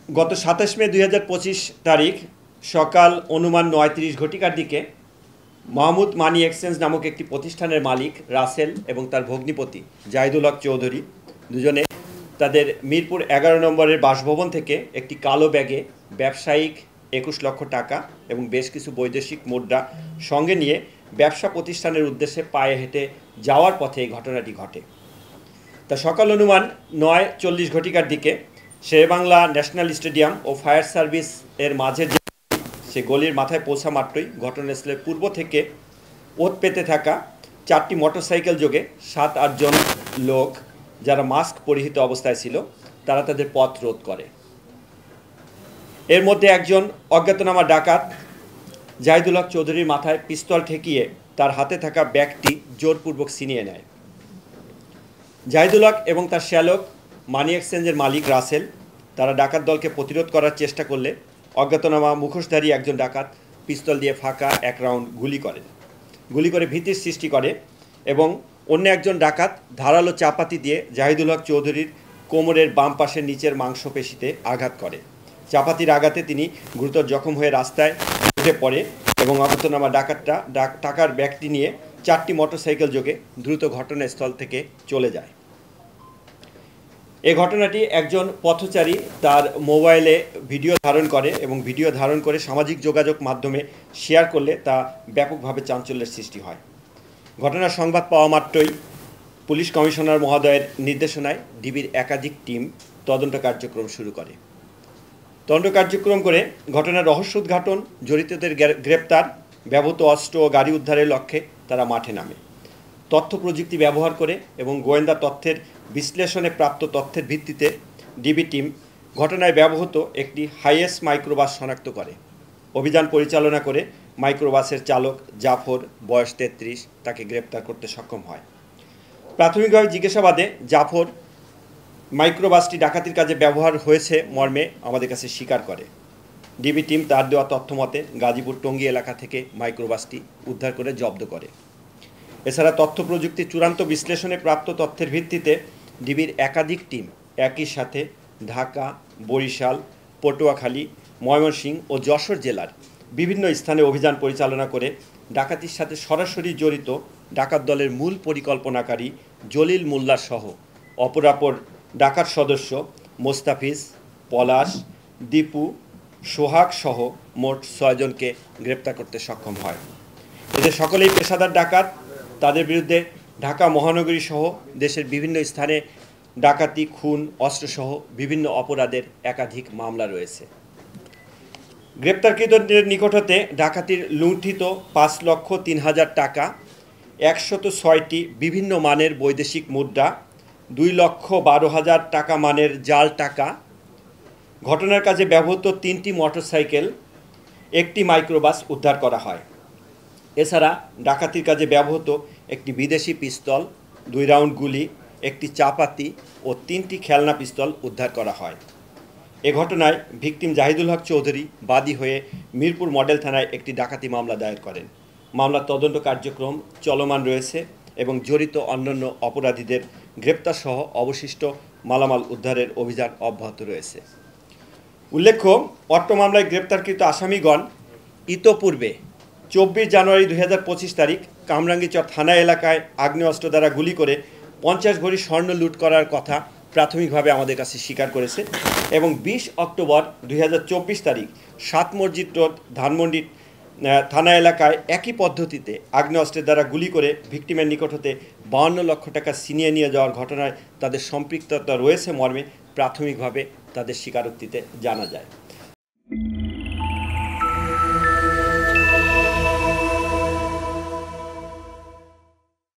গত ২৭ মে ২০২৫ তারিখ সকাল অনুমান ৯:৩০ ঘটিকার দিকে মাহমুদ মানি এক্সচেঞ্জ নামক একটি প্রতিষ্ঠানের মালিক রাসেল এবং তার ভগ্নিপতি জাহিদুল হক চৌধুরী দুজনে তাদের মিরপুর ১১ নম্বরের বাসভবন থেকে একটি কালো ব্যাগে ব্যবসায়িক ২১ লক্ষ টাকা এবং বেশ কিছু বৈদেশিক মুদ্রা সঙ্গে নিয়ে ব্যবসা প্রতিষ্ঠানের উদ্দেশ্যে পায়ে হেঁটে যাওয়ার পথে এই ঘটনাটি ঘটে। তা সকাল অনুমান ৯:৪০ ঘটিকার দিকে শেরেবাংলা ন্যাশনাল স্টেডিয়াম ও ফায়ার সার্ভিস এর মাঝের যে সে গলির মাথায় পৌঁছা মাত্রই ঘটনাস্থলের পূর্ব থেকে ওত পেতে থাকা ৪টি মোটরসাইকেল যোগে ৭-৮ জন লোক যারা মাস্ক পরিহিত অবস্থায় ছিল তারা তাদের পথ রোধ করে। এর মধ্যে একজন অজ্ঞাতনামা ডাকাত জাহিদুল হক চৌধুরীর মাথায় পিস্তল ঠেকিয়ে তার হাতে থাকা ব্যাগটি জোরপূর্বক ছিনিয়ে নেয়। জাহিদুল হক এবং তার শ্যালক মানি এক্সচেঞ্জের মালিক রাসেল তারা ডাকাত দলকে প্রতিরোধ করার চেষ্টা করলে অজ্ঞাতনামা মুখোশধারী একজন ডাকাত পিস্তল দিয়ে ফাঁকা এক রাউন্ড গুলি করে ভীতির সৃষ্টি করে এবং অন্য একজন ডাকাত ধারালো চাপাতি দিয়ে জাহিদুল হক চৌধুরীর কোমরের বাম পাশের নিচের মাংসপেশিতে আঘাত করে। চাপাতির আঘাতে তিনি গুরুতর জখম হয়ে রাস্তায় উঠে পড়ে এবং অজ্ঞাতনামা ডাকাতটা টাকার ব্যাগটি নিয়ে ৪টি মোটরসাইকেল যোগে দ্রুত ঘটনাস্থল থেকে চলে যায়। এই ঘটনাটি একজন পথচারী তার মোবাইলে ভিডিও ধারণ করে এবং ভিডিও ধারণ করে সামাজিক যোগাযোগ মাধ্যমে শেয়ার করলে তা ব্যাপকভাবে চাঞ্চল্যের সৃষ্টি হয়। ঘটনার সংবাদ পাওয়া মাত্রই পুলিশ কমিশনার মহোদয়ের নির্দেশনায় ডিবির একাধিক টিম তদন্ত কার্যক্রম শুরু করে। তদন্ত কার্যক্রম করে ঘটনার রহস্য উদ্ঘাটন, জড়িতদের গ্রেপ্তার, ব্যবহৃত অস্ত্র ও গাড়ি উদ্ধারের লক্ষ্যে তারা মাঠে নামে। তথ্য প্রযুক্তি ব্যবহার করে এবং গোয়েন্দা তথ্যের বিশ্লেষণে প্রাপ্ত তথ্যের ভিত্তিতে ডিবি টিম ঘটনায় ব্যবহৃত একটি হাইয়েস্ট মাইক্রোবাস শনাক্ত করে। অভিযান পরিচালনা করে মাইক্রোবাসের চালক জাফর, বয়স ৩৩, তাকে গ্রেপ্তার করতে সক্ষম হয়। প্রাথমিকভাবে জিজ্ঞাসাবাদে জাফর মাইক্রোবাসটি ডাকাতির কাজে ব্যবহার হয়েছে মর্মে আমাদের কাছে স্বীকার করে। ডিবি টিম তার দেওয়া তথ্য মতে গাজীপুর টঙ্গী এলাকা থেকে মাইক্রোবাসটি উদ্ধার করে জব্দ করে। এছাড়া তথ্য প্রযুক্তির চূড়ান্ত বিশ্লেষণে প্রাপ্ত তথ্যের ভিত্তিতে ডিবির একাধিক টিম একই সাথে ঢাকা, বরিশাল, পটুয়াখালী, ময়মনসিংহ ও যশোর জেলার বিভিন্ন স্থানে অভিযান পরিচালনা করে ডাকাতির সাথে সরাসরি জড়িত ডাকাত দলের মূল পরিকল্পনাকারী জলিল মোল্লা সহ অপরাপর ডাকাত সদস্য মোস্তাফিজ, পলাশ, দীপু, সোহাগ সহ মোট ৬ জনকে গ্রেপ্তার করতে সক্ষম হয়। এদের সকলেই পেশাদার ডাকাত। তাদের বিরুদ্ধে ঢাকা মহানগরী সহ দেশের বিভিন্ন স্থানে ডাকাতি, খুন, অস্ত্রসহ বিভিন্ন অপরাধের একাধিক মামলা রয়েছে। গ্রেপ্তারকৃতদের নিকট হতে ডাকাতির লুণ্ঠিত ৫,০৩,০০০ টাকা, ১০৬টি বিভিন্ন মানের বৈদেশিক মুদ্রা, ২,১২,০০০ টাকা মানের জাল টাকা, ঘটনার কাজে ব্যবহৃত ৩টি মোটরসাইকেল, একটি মাইক্রোবাস উদ্ধার করা হয়। এছাড়া ডাকাতির কাজে ব্যবহৃত একটি বিদেশি পিস্তল, ২ রাউন্ড গুলি, একটি চাপাতি ও ৩টি খেলনা পিস্তল উদ্ধার করা হয়। এ ঘটনায় ভিকটিম জাহিদুল হক চৌধুরী বাদী হয়ে মিরপুর মডেল থানায় একটি ডাকাতি মামলা দায়ের করেন। মামলার তদন্ত কার্যক্রম চলমান রয়েছে এবং জড়িত অন্যান্য অপরাধীদের গ্রেপ্তার সহ অবশিষ্ট মালামাল উদ্ধারের অভিযান অব্যাহত রয়েছে। উল্লেখ্য, অট্ট মামলায় গ্রেপ্তারকৃত আসামিগণ ইতোপূর্বে ২৪ জানুয়ারি ২০২৫ তারিখ কামরাঙ্গীচর থানা এলাকায় আগ্নেয়াস্ত্র দ্বারা গুলি করে ৫০ ভরি স্বর্ণ লুট করার কথা প্রাথমিকভাবে আমাদের কাছে স্বীকার করেছে এবং ২০ অক্টোবর ২০২৪ তারিখ ৭ মসজিদ রোড, ধানমন্ডি থানা এলাকায় একই পদ্ধতিতে আগ্নেয়াস্ত্রের দ্বারা গুলি করে ভিকটিমের নিকট হতে ৫২ লক্ষ টাকা ছিনিয়ে নিয়ে যাওয়ার ঘটনায় তাদের সম্পৃক্ততা রয়েছে মর্মে প্রাথমিকভাবে তাদের স্বীকারোক্তিতে জানা যায়।